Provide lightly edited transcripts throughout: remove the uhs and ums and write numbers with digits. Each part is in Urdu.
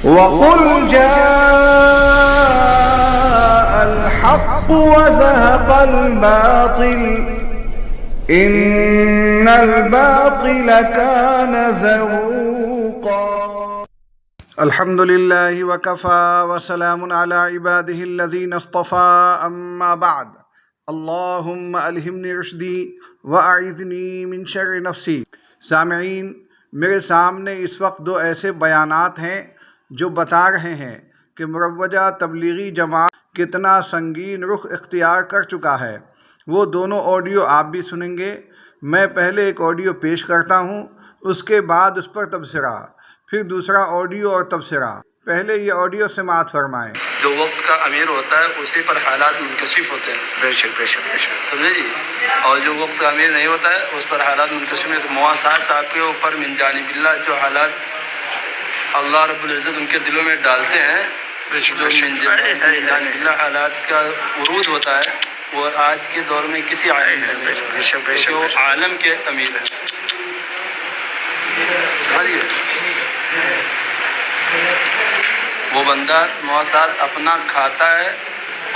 وَقُلْ جَاءَ الْحَقُّ وَزَهَقَ الْبَاطِلُ إِنَّ الْبَاطِلَ كَانَ زَهُوقًا۔ الحمد للہ وکفى وسلام علی عبادہ الذین اصطفى، اما بعد، اللہم الہمنی رشدی واعذنی من شر نفسی۔ سامعین، میرے سامنے اس وقت دو ایسے بیانات ہیں جو بتا رہے ہیں کہ مروجہ تبلیغی جماعت کتنا سنگین رخ اختیار کر چکا ہے۔ وہ دونوں آڈیو آپ بھی سنیں گے۔ میں پہلے ایک آڈیو پیش کرتا ہوں، اس کے بعد اس پر تبصرہ، پھر دوسرا آڈیو اور تبصرہ۔ پہلے یہ آڈیو سماعت فرمائیں۔ جو وقت کا امیر ہوتا ہے اسی پر حالات منکشف ہوتے ہیں۔ بے شک بے شک بے شک، سمجھے جی؟ اور جو وقت کا امیر نہیں ہوتا ہے اس پر حالات منکشف ہوتے ہیں۔ مواصلات صاحب کے اوپر من جانب اللہ جو حالات اللہ رب العزت ان کے دلوں میں ڈالتے ہیں، جو من جانب اللہ حالات کا ورود ہوتا ہے، وہ آج کے دور میں کسی عالم جو عالم کے امیر ہیں، سمجھیے؟ وہ بندہ مواصلات اپنا کھاتا ہے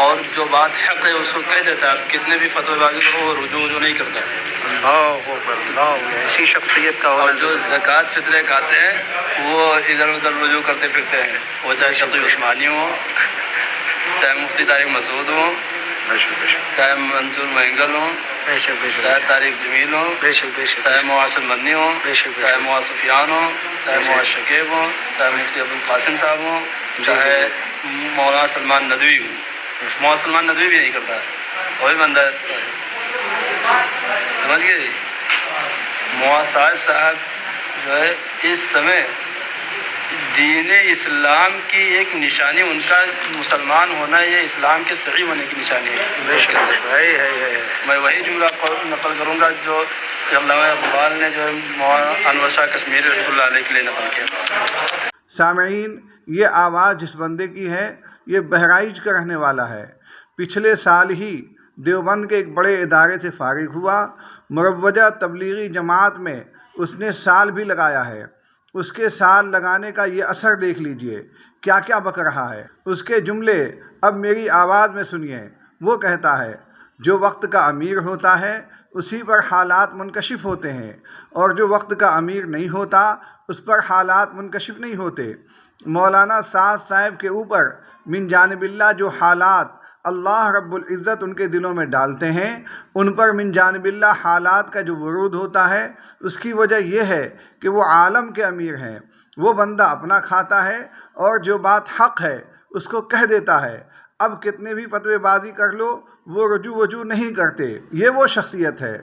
اور جو بات حق ہے اس کو کہہ دیتا ہے۔ کتنے بھی فتوی بازی کرو وہ رجوع نہیں کرتا ہے۔ اللہ ایسی شخصیت کا، اور جو زکوٰۃ فطرے کھاتے ہیں وہ ادھر ادھر رجوع کرتے پھرتے ہیں، وہ چاہے شفیع عثمانی ہو، چاہے مفتی طارق مسعود ہو، چاہے منصور مہنگل ہو، چاہے طارق جمیل ہو، چاہے معاصر مدنی ہو، چاہے معاذ سفیان ہو، چاہے معاذ شکیب ہو، چاہے مفتی ابوالقاسم صاحب ہو، چاہے مولانا سلمان ندوی ہو۔ مولانا سلمان ندوی بھی نہیں کرتا ہے، وہی بندہ ہے، سمجھ گئے جی؟ معاذ صاحب جو ہے اس سمے دین اسلام کی ایک نشانی، ان کا مسلمان ہونا یہ اسلام کے صحیح ہونے کی نشانی ہے۔ میں وہی جملہ نقل کروں گا جو علامہ اقبال نے جو انور شاہ کشمیری رحمۃ اللہ علیہ کے لیے نقل کیا۔ سامعین، یہ آواز جس بندے کی ہے یہ بہرائچ کا رہنے والا ہے۔ پچھلے سال ہی دیوبند کے ایک بڑے ادارے سے فارغ ہوا۔ مروجہ تبلیغی جماعت میں اس نے سال بھی لگایا ہے۔ اس کے سال لگانے کا یہ اثر دیکھ لیجئے، کیا کیا بک رہا ہے۔ اس کے جملے اب میری آواز میں سنیے۔ وہ کہتا ہے جو وقت کا امیر ہوتا ہے اسی پر حالات منکشف ہوتے ہیں، اور جو وقت کا امیر نہیں ہوتا اس پر حالات منکشف نہیں ہوتے۔ مولانا سعد صاحب کے اوپر من جانب اللہ جو حالات اللہ رب العزت ان کے دلوں میں ڈالتے ہیں، ان پر من جانب اللہ حالات کا جو ورود ہوتا ہے، اس کی وجہ یہ ہے کہ وہ عالم کے امیر ہیں۔ وہ بندہ اپنا کھاتا ہے اور جو بات حق ہے اس کو کہہ دیتا ہے۔ اب کتنے بھی فتوی بازی کر لو وہ رجوع نہیں کرتے۔ یہ وہ شخصیت ہے۔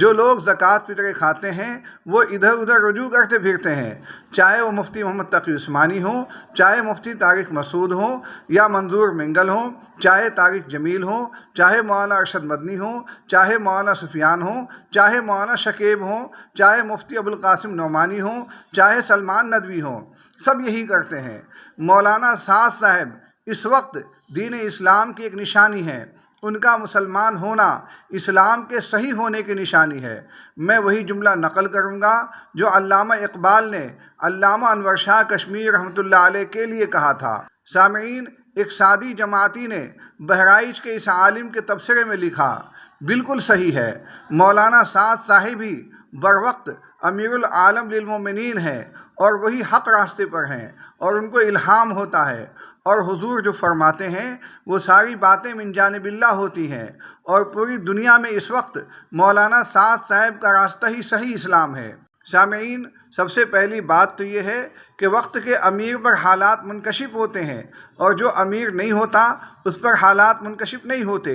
جو لوگ زکوٰۃ فطرے کھاتے ہیں وہ ادھر ادھر رجوع کرتے پھرتے ہیں، چاہے وہ مفتی محمد تقی عثمانی ہوں، چاہے مفتی طارق مسعود ہوں یا منظور مہنگل ہوں، چاہے طارق جمیل ہوں، چاہے مولانا ارشد مدنی ہوں، چاہے مولانا سفیان ہوں، چاہے مولانا شکیب ہوں، چاہے مفتی ابوالقاسم نعمانی ہوں، چاہے سلمان ندوی ہوں، سب یہی کرتے ہیں۔ مولانا سعد صاحب اس وقت دین اسلام کی ایک نشانی ہے۔ ان کا مسلمان ہونا اسلام کے صحیح ہونے کی نشانی ہے۔ میں وہی جملہ نقل کروں گا جو علامہ اقبال نے علامہ انور شاہ کشمیری رحمۃ اللہ علیہ کے لیے کہا تھا۔ سامعین، ایک سعدی جماعتی نے بہرائچ کے اس عالم کے تبصرے میں لکھا، بالکل صحیح ہے، مولانا سعد صاحب ہی بروقت امیر العالم للمومنین ہیں اور وہی حق راستے پر ہیں اور ان کو الہام ہوتا ہے، اور حضور جو فرماتے ہیں وہ ساری باتیں من جانب اللہ ہوتی ہیں، اور پوری دنیا میں اس وقت مولانا سعد صاحب کا راستہ ہی صحیح اسلام ہے۔ سامعین، سب سے پہلی بات تو یہ ہے کہ وقت کے امیر پر حالات منکشف ہوتے ہیں اور جو امیر نہیں ہوتا اس پر حالات منکشف نہیں ہوتے۔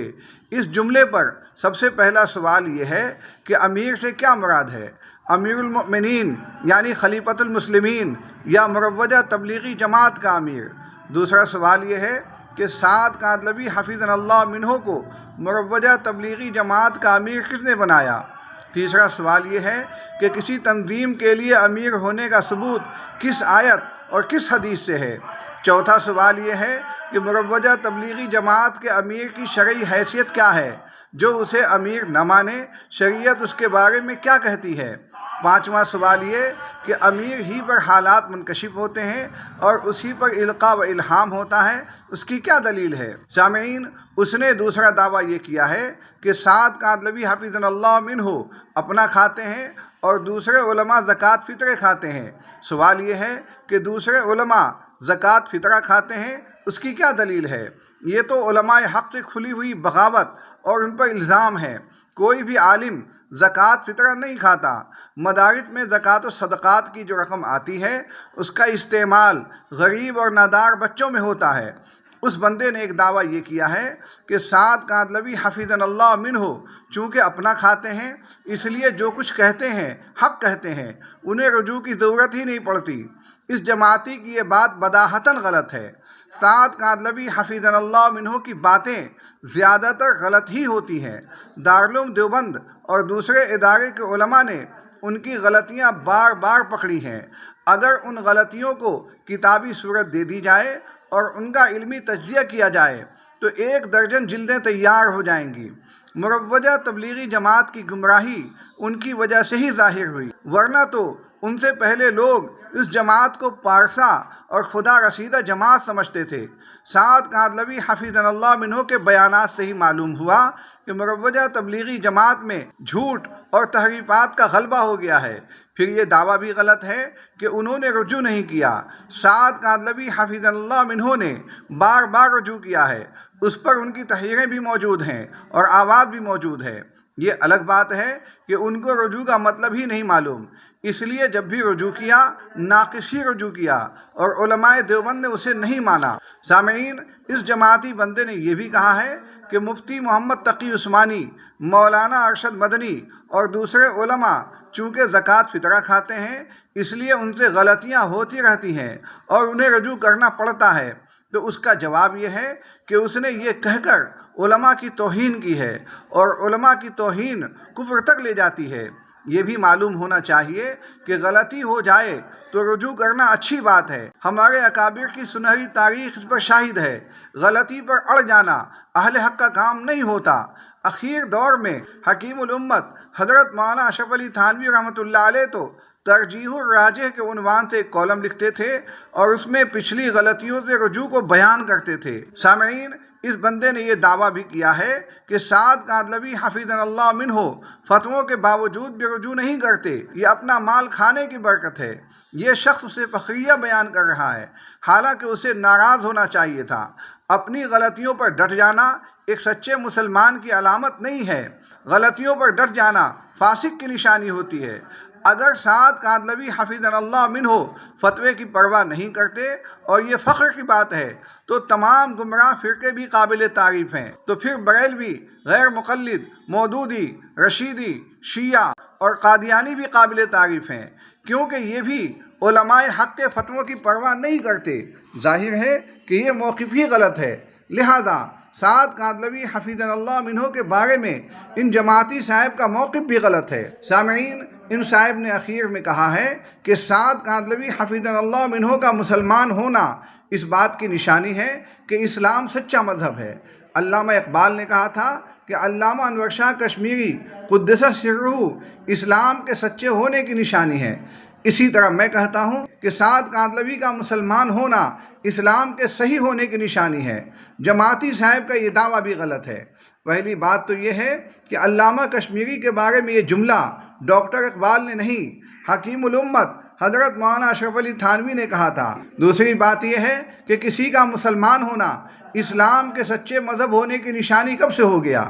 اس جملے پر سب سے پہلا سوال یہ ہے کہ امیر سے کیا مراد ہے؟ امیر المؤمنین یعنی خلیفۃ المسلمین یا مروجہ تبلیغی جماعت کا امیر؟ دوسرا سوال یہ ہے کہ سعد کاندلوی حفظہ اللہ منہ کو مروجہ تبلیغی جماعت کا امیر کس نے بنایا؟ تیسرا سوال یہ ہے کہ کسی تنظیم کے لیے امیر ہونے کا ثبوت کس آیت اور کس حدیث سے ہے؟ چوتھا سوال یہ ہے کہ مروجہ تبلیغی جماعت کے امیر کی شرعی حیثیت کیا ہے؟ جو اسے امیر نہ مانے شریعت اس کے بارے میں کیا کہتی ہے؟ 5واں سوال یہ کہ امیر ہی پر حالات منکشف ہوتے ہیں اور اسی پر القاء و الہام ہوتا ہے، اس کی کیا دلیل ہے؟ سامعین، اس نے دوسرا دعویٰ یہ کیا ہے کہ سعد کاندلوی حفظنا اللہ منہ اپنا کھاتے ہیں اور دوسرے علماء زکوٰۃ فطرے کھاتے ہیں۔ سوال یہ ہے کہ دوسرے علماء زکوٰۃ فطرہ کھاتے ہیں، اس کی کیا دلیل ہے؟ یہ تو علماء حق سے کھلی ہوئی بغاوت اور ان پر الزام ہے۔ کوئی بھی عالم زکوٰۃ فطرہ نہیں کھاتا۔ مدارس میں زکوٰۃ و صدقات کی جو رقم آتی ہے اس کا استعمال غریب اور نادار بچوں میں ہوتا ہے۔ اس بندے نے ایک دعویٰ یہ کیا ہے کہ سعد کاندلوی حفظنا اللہ منہ چونکہ اپنا کھاتے ہیں اس لیے جو کچھ کہتے ہیں حق کہتے ہیں، انہیں رجوع کی ضرورت ہی نہیں پڑتی۔ اس جماعتی کی یہ بات بداہتاً غلط ہے۔ سعد کاندلوی حفظنا اللہ منہ کی باتیں زیادہ تر غلط ہی ہوتی ہیں۔ دارالعلوم دیوبند اور دوسرے ادارے کے علماء نے ان کی غلطیاں بار بار پکڑی ہیں۔ اگر ان غلطیوں کو کتابی صورت دے دی جائے اور ان کا علمی تجزیہ کیا جائے تو 1 درجن جلدیں تیار ہو جائیں گی۔ مروجہ تبلیغی جماعت کی گمراہی ان کی وجہ سے ہی ظاہر ہوئی، ورنہ تو ان سے پہلے لوگ اس جماعت کو پارسا اور خدا رسیدہ جماعت سمجھتے تھے۔ سعد کاندلوی حفظنا اللہ منہ کے بیانات سے ہی معلوم ہوا کہ مروجہ تبلیغی جماعت میں جھوٹ اور تحریفات کا غلبہ ہو گیا ہے۔ پھر یہ دعویٰ بھی غلط ہے کہ انہوں نے رجوع نہیں کیا۔ سعد کاندلوی حفظنا اللہ منہ نے بار بار رجوع کیا ہے، اس پر ان کی تحریریں بھی موجود ہیں اور آواز بھی موجود ہے۔ یہ الگ بات ہے کہ ان کو رجوع کا مطلب ہی نہیں معلوم، اس لیے جب بھی رجوع کیا ناقص ہی رجوع کیا اور علماء دیوبند نے اسے نہیں مانا۔ سامعین، اس جماعتی بندے نے یہ بھی کہا ہے کہ مفتی محمد تقی عثمانی، مولانا ارشد مدنی اور دوسرے علماء چونکہ زکوٰۃ فطرہ کھاتے ہیں اس لیے ان سے غلطیاں ہوتی رہتی ہیں اور انہیں رجوع کرنا پڑتا ہے۔ تو اس کا جواب یہ ہے کہ اس نے یہ کہہ کر علماء کی توہین کی ہے اور علماء کی توہین کفر تک لے جاتی ہے۔ یہ بھی معلوم ہونا چاہیے کہ غلطی ہو جائے تو رجوع کرنا اچھی بات ہے۔ ہمارے اکابر کی سنہری تاریخ اس پر شاہد ہے۔ غلطی پر اڑ جانا اہل حق کا کام نہیں ہوتا۔ اخیر دور میں حکیم الامت حضرت مولانا اشرف علی تھانوی رحمۃ اللہ علیہ تو ترجیح الراجح کے عنوان سے ایک کالم لکھتے تھے اور اس میں پچھلی غلطیوں سے رجوع کو بیان کرتے تھے۔ سامعین، اس بندے نے یہ دعویٰ بھی کیا ہے کہ سعد کاندلوی حفظنا اللہ منہ فتووں کے باوجود بھی رجوع نہیں کرتے، یہ اپنا مال کھانے کی برکت ہے۔ یہ شخص اسے فخریہ بیان کر رہا ہے، حالانکہ اسے ناراض ہونا چاہیے تھا۔ اپنی غلطیوں پر ڈٹ جانا ایک سچے مسلمان کی علامت نہیں ہے۔ غلطیوں پر ڈٹ جانا فاسق کی نشانی ہوتی ہے۔ اگر سعد کاندلوی حفظنا اللہ منہ فتوے کی پرواہ نہیں کرتے اور یہ فخر کی بات ہے تو تمام گمراہ فرقے بھی قابل تعریف ہیں۔ تو پھر بریلوی، غیر مقلد، مودودی، رشیدی، شیعہ اور قادیانی بھی قابل تعریف ہیں، کیونکہ یہ بھی علماء حق کے فتووں کی پرواہ نہیں کرتے۔ ظاہر ہے کہ یہ موقف ہی غلط ہے، لہذا سعد کاندلوی حفظنا اللہ منہ کے بارے میں ان جماعتی صاحب کا موقف بھی غلط ہے۔ سامعین، ان صاحب نے اخیر میں کہا ہے کہ سعد کاندلوی حفظنا اللہ منہ کا مسلمان ہونا اس بات کی نشانی ہے کہ اسلام سچا مذہب ہے۔ علامہ اقبال نے کہا تھا کہ علامہ انور شاہ کشمیری قدس سرہ اسلام کے سچے ہونے کی نشانی ہے۔ اسی طرح میں کہتا ہوں کہ سعد کاندلوی کا مسلمان ہونا اسلام کے صحیح ہونے کی نشانی ہے۔ جماعتی صاحب کا یہ دعویٰ بھی غلط ہے۔ پہلی بات تو یہ ہے کہ علامہ کشمیری کے بارے میں یہ جملہ ڈاکٹر اقبال نے نہیں، حکیم الامت حضرت مولانا اشرف علی تھانوی نے کہا تھا۔ دوسری بات یہ ہے کہ کسی کا مسلمان ہونا اسلام کے سچے مذہب ہونے کی نشانی کب سے ہو گیا؟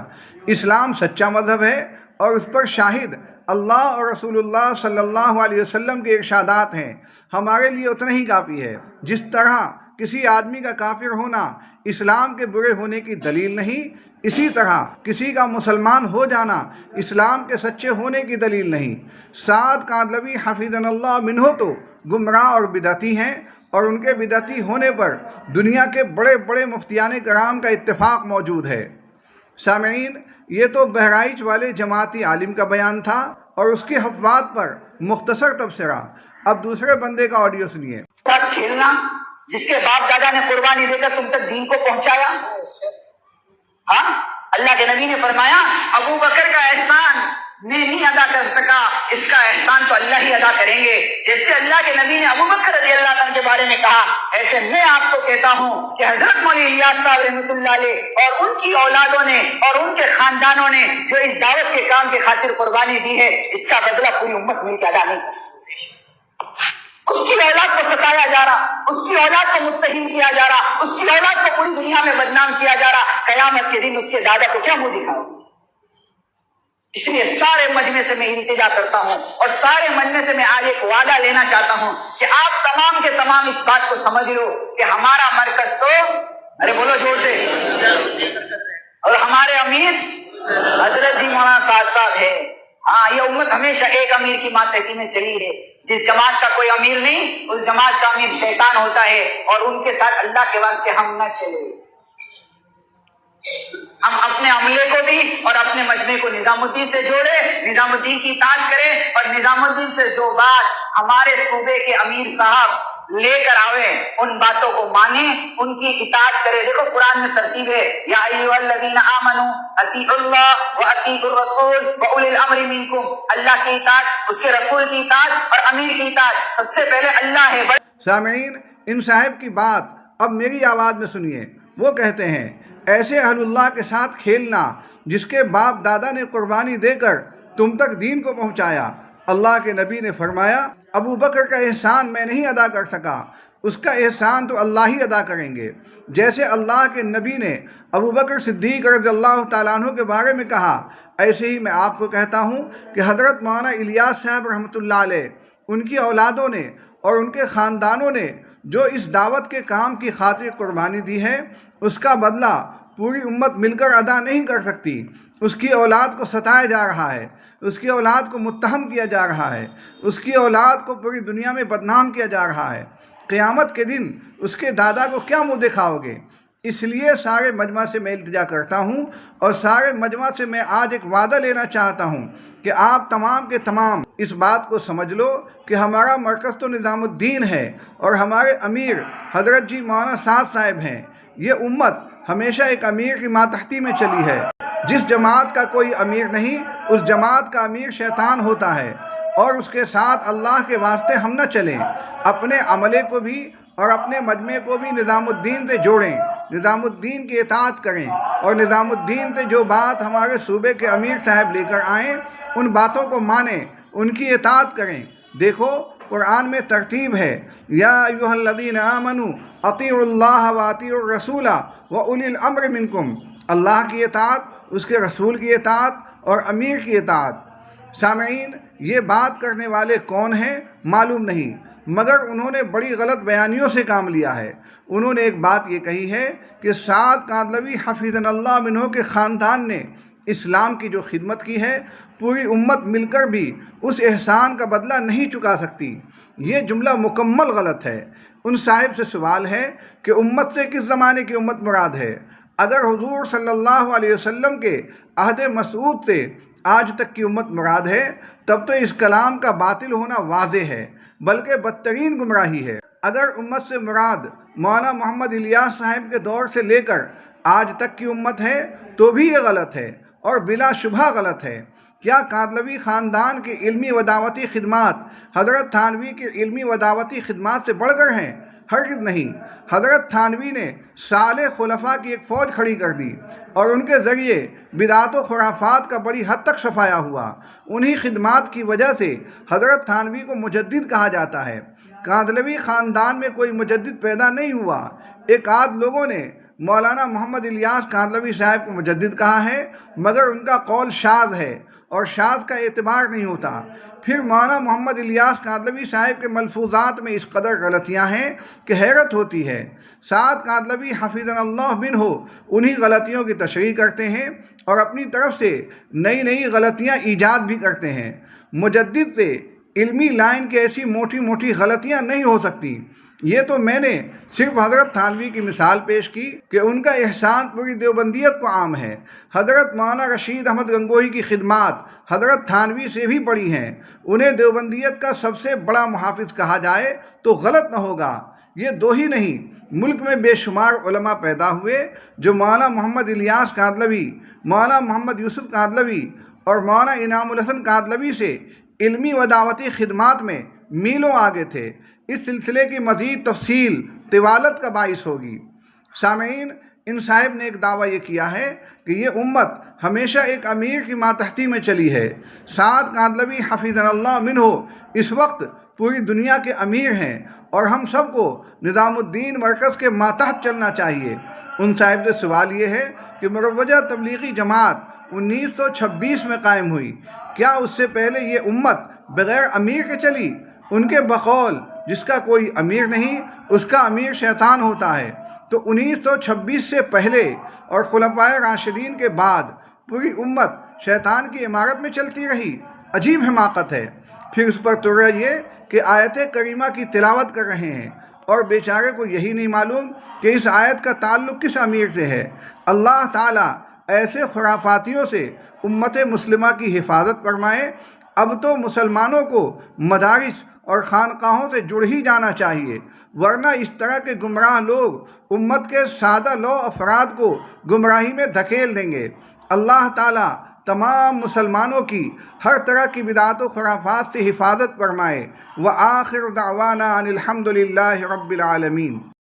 اسلام سچا مذہب ہے اور اس پر شاہد اللہ اور رسول اللہ صلی اللہ علیہ وسلم کے ارشادات ہیں۔ ہمارے لیے اتنا ہی کافی ہے۔ جس طرح کسی آدمی کا کافر ہونا اسلام کے برے ہونے کی دلیل نہیں، اسی طرح کسی کا مسلمان ہو جانا اسلام کے سچے ہونے کی دلیل نہیں۔ سعد کاندلوی حفظنا اللہ منہ تو گمراہ اور بدعتی ہیں اور ان کے بدعتی ہونے پر دنیا کے بڑے بڑے مفتیان کرام کا اتفاق موجود ہے۔ سامعین، یہ تو بہرائچ والے جماعتی عالم کا بیان تھا اور اس کی حفوات پر مختصر تبصرہ۔ اب دوسرے بندے کا آڈیو سنیے۔ کھیلنا جس کے باپ دادا نے قربانی دے کر تم تک دین کو پہنچایا، ہاں اللہ کے نبی نے فرمایا ابو بکر کا احسان میں نہیں ادا کر سکا، اس کا احسان تو اللہ ہی ادا کریں گے۔ جیسے اللہ کے نبی نے ابو بکر رضی اللہ عنہ کے بارے میں کہا، ایسے میں آپ کو کہتا ہوں کہ حضرت مولانا الیاس صاحب رحمۃ اللہ علیہ اور ان کی اولادوں نے اور ان کے خاندانوں نے جو اس دعوت کے کام کی خاطر قربانی دی ہے، اس کا بدلہ پوری امت مل کے ادا نہیں کر سکتی۔ اس کی اولاد کو ستایا جا رہا، اس کی اولاد کو متہم کیا جا رہا، اس کی اولاد کو پوری دنیا میں بدنام کیا جا رہا، قیامت کے دن اس کے دادا کو کیا منہ دکھاؤ؟ اس لیے سارے مجمع سے میں التجا کرتا ہوں اور سارے مجمع سے میں آج ایک وعدہ لینا چاہتا ہوں کہ آپ تمام کے تمام اس بات کو سمجھ لو کہ ہمارا مرکز تو، ارے بولو زور سے، اور ہمارے امیر حضرت جی مولانا صاحب ہے۔ ہاں، یہ امت ہمیشہ ایک امیر کی ماتحتی میں چلی ہے۔ جس جماعت کا کوئی امیر نہیں، اس جماعت کا امیر شیطان ہوتا ہے، اور ان کے ساتھ اللہ کے واسطے ہم نہ چلے۔ ہم اپنے عملے کو بھی اور اپنے مجمع کو نظام الدین سے جوڑے، نظام الدین کی اطاعت کریں، اور نظام الدین سے جو بات ہمارے صوبے کے امیر صاحب لے کر آوے ان باتوں کو مانیں، ان کی اطاعت کرے۔ دیکھو قرآن میں ترتیب ہے، یا ایھا الذین آمنوا اطیعوا اللہ واطیعوا الرسول واولی الامر منکم۔ اللہ کی اطاعت، اس کے رسول کی اطاعت اور امیر کی اطاعت، سب سے پہلے اللہ ہے۔ سامعین، ان صاحب کی بات اب میری آواز میں سنیے۔ وہ کہتے ہیں ایسے اہل اللہ کے ساتھ کھیلنا جس کے باپ دادا نے قربانی دے کر تم تک دین کو پہنچایا۔ اللہ کے نبی نے فرمایا ابو بکر کا احسان میں نہیں ادا کر سکا، اس کا احسان تو اللہ ہی ادا کریں گے۔ جیسے اللہ کے نبی نے ابو بکر صدیق رضی اللہ تعالیٰ عنہ کے بارے میں کہا، ایسے ہی میں آپ کو کہتا ہوں کہ حضرت مولانا الیاس صاحب رحمۃ اللہ علیہ، ان کی اولادوں نے اور ان کے خاندانوں نے جو اس دعوت کے کام کی خاطر قربانی دی ہے، اس کا بدلہ پوری امت مل کر ادا نہیں کر سکتی۔ اس کی اولاد کو ستایا جا رہا ہے، اس کی اولاد کو متہم کیا جا رہا ہے، اس کی اولاد کو پوری دنیا میں بدنام کیا جا رہا ہے۔ قیامت کے دن اس کے دادا کو کیا منہ دکھاؤ گے؟ اس لیے سارے مجمع سے میں التجا کرتا ہوں اور سارے مجمع سے میں آج ایک وعدہ لینا چاہتا ہوں کہ آپ تمام کے تمام اس بات کو سمجھ لو کہ ہمارا مرکز تو نظام الدین ہے اور ہمارے امیر حضرت جی مولانا صاحب ہیں۔ یہ امت ہمیشہ ایک امیر کی ماتحتی میں چلی ہے۔ جس جماعت کا کوئی امیر نہیں، اس جماعت کا امیر شیطان ہوتا ہے، اور اس کے ساتھ اللہ کے واسطے ہم نہ چلیں۔ اپنے عملے کو بھی اور اپنے مجمع کو بھی نظام الدین سے جوڑیں، نظام الدین کی اطاعت کریں، اور نظام الدین سے جو بات ہمارے صوبے کے امیر صاحب لے کر آئیں ان باتوں کو مانیں، ان کی اطاعت کریں۔ دیکھو قرآن میں ترتیب ہے، یا ایھا الذین آمنوا اطیعوا اللہ واطیعوا الرسول واولی الامر منکم۔ اللہ کی اطاعت، اس کے رسول کی اطاعت اور امیر کی اطاعت۔ سامعین، یہ بات کرنے والے کون ہیں معلوم نہیں، مگر انہوں نے بڑی غلط بیانیوں سے کام لیا ہے۔ انہوں نے ایک بات یہ کہی ہے کہ سعد کاندھلوی حفظہ اللہ منہ کے خاندان نے اسلام کی جو خدمت کی ہے، پوری امت مل کر بھی اس احسان کا بدلہ نہیں چکا سکتی۔ یہ جملہ مکمل غلط ہے۔ ان صاحب سے سوال ہے کہ امت سے کس زمانے کی امت مراد ہے؟ اگر حضور صلی اللہ علیہ وسلم کے عہد مسعود سے آج تک کی امت مراد ہے، تب تو اس کلام کا باطل ہونا واضح ہے، بلکہ بدترین گمراہی ہے۔ اگر امت سے مراد مولانا محمد الیاس صاحب کے دور سے لے کر آج تک کی امت ہے تو بھی یہ غلط ہے اور بلا شبہ غلط ہے۔ کیا کاندھلوی خاندان کی علمی و دعوتی خدمات حضرت تھانوی کی علمی و دعوتی خدمات سے بڑھ کر ہیں؟ ہرگز نہیں۔ حضرت تھانوی نے صالح خلفاء کی ایک فوج کھڑی کر دی اور ان کے ذریعے بدعات و خرافات کا بڑی حد تک صفایا ہوا۔ انہی خدمات کی وجہ سے حضرت تھانوی کو مجدد کہا جاتا ہے۔ کاندھلوی خاندان میں کوئی مجدد پیدا نہیں ہوا۔ ایک آدھ لوگوں نے مولانا محمد الیاس کاندھلوی صاحب کو مجدد کہا ہے، مگر ان کا قول شاذ ہے اور شاذ کا اعتبار نہیں ہوتا۔ پھر مولانا محمد الیاس کاندھلوی صاحب کے ملفوظات میں اس قدر غلطیاں ہیں کہ حیرت ہوتی ہے۔ سعد کاندھلوی حفظہ اللہ منہ انہی غلطیوں کی تشریح کرتے ہیں اور اپنی طرف سے نئی نئی غلطیاں ایجاد بھی کرتے ہیں۔ مجدد سے علمی لائن کی ایسی موٹی موٹی غلطیاں نہیں ہو سکتی۔ یہ تو میں نے صرف حضرت تھانوی کی مثال پیش کی کہ ان کا احسان پوری دیوبندیت کو عام ہے۔ حضرت مولانا رشید احمد گنگوہی کی خدمات حضرت تھانوی سے بھی بڑی ہیں۔ انہیں دیوبندیت کا سب سے بڑا محافظ کہا جائے تو غلط نہ ہوگا۔ یہ دو ہی نہیں، ملک میں بے شمار علماء پیدا ہوئے جو مولانا محمد الیاس کاندھلوی، مولانا محمد یوسف کاندھلوی اور مولانا انعام الحسن کاتلوی سے علمی و دعوتی خدمات میں میلوں آگے تھے۔ اس سلسلے کی مزید تفصیل طوالت کا باعث ہوگی۔ سامعین، ان صاحب نے ایک دعویٰ یہ کیا ہے کہ یہ امت ہمیشہ ایک امیر کی ماتحتی میں چلی ہے۔ سعد کاتلوی حفظہ اللہ منہ اس وقت پوری دنیا کے امیر ہیں اور ہم سب کو نظام الدین مرکز کے ماتحت چلنا چاہیے۔ ان صاحب سے سوال یہ ہے کہ مروجہ تبلیغی جماعت 1926 میں قائم ہوئی، کیا اس سے پہلے یہ امت بغیر امیر کے چلی؟ ان کے بقول جس کا کوئی امیر نہیں اس کا امیر شیطان ہوتا ہے۔ تو 1926 سے پہلے اور خلفائے راشدین کے بعد پوری امت شیطان کی عمارت میں چلتی رہی، عجیب حماقت ہے۔ پھر اس پر ترہ یہ کہ آیت کریمہ کی تلاوت کر رہے ہیں اور بیچارے کو یہی نہیں معلوم کہ اس آیت کا تعلق کس امیر سے ہے۔ اللہ تعالیٰ ایسے خرافاتیوں سے امت مسلمہ کی حفاظت فرمائے۔ اب تو مسلمانوں کو مدارس اور خانقاہوں سے جڑ ہی جانا چاہیے، ورنہ اس طرح کے گمراہ لوگ امت کے سادہ لو افراد کو گمراہی میں دھکیل دیں گے۔ اللہ تعالیٰ تمام مسلمانوں کی ہر طرح کی بدعات و خرافات سے حفاظت فرمائے۔ وآخر دعوانا ان الحمد للہ رب العالمین۔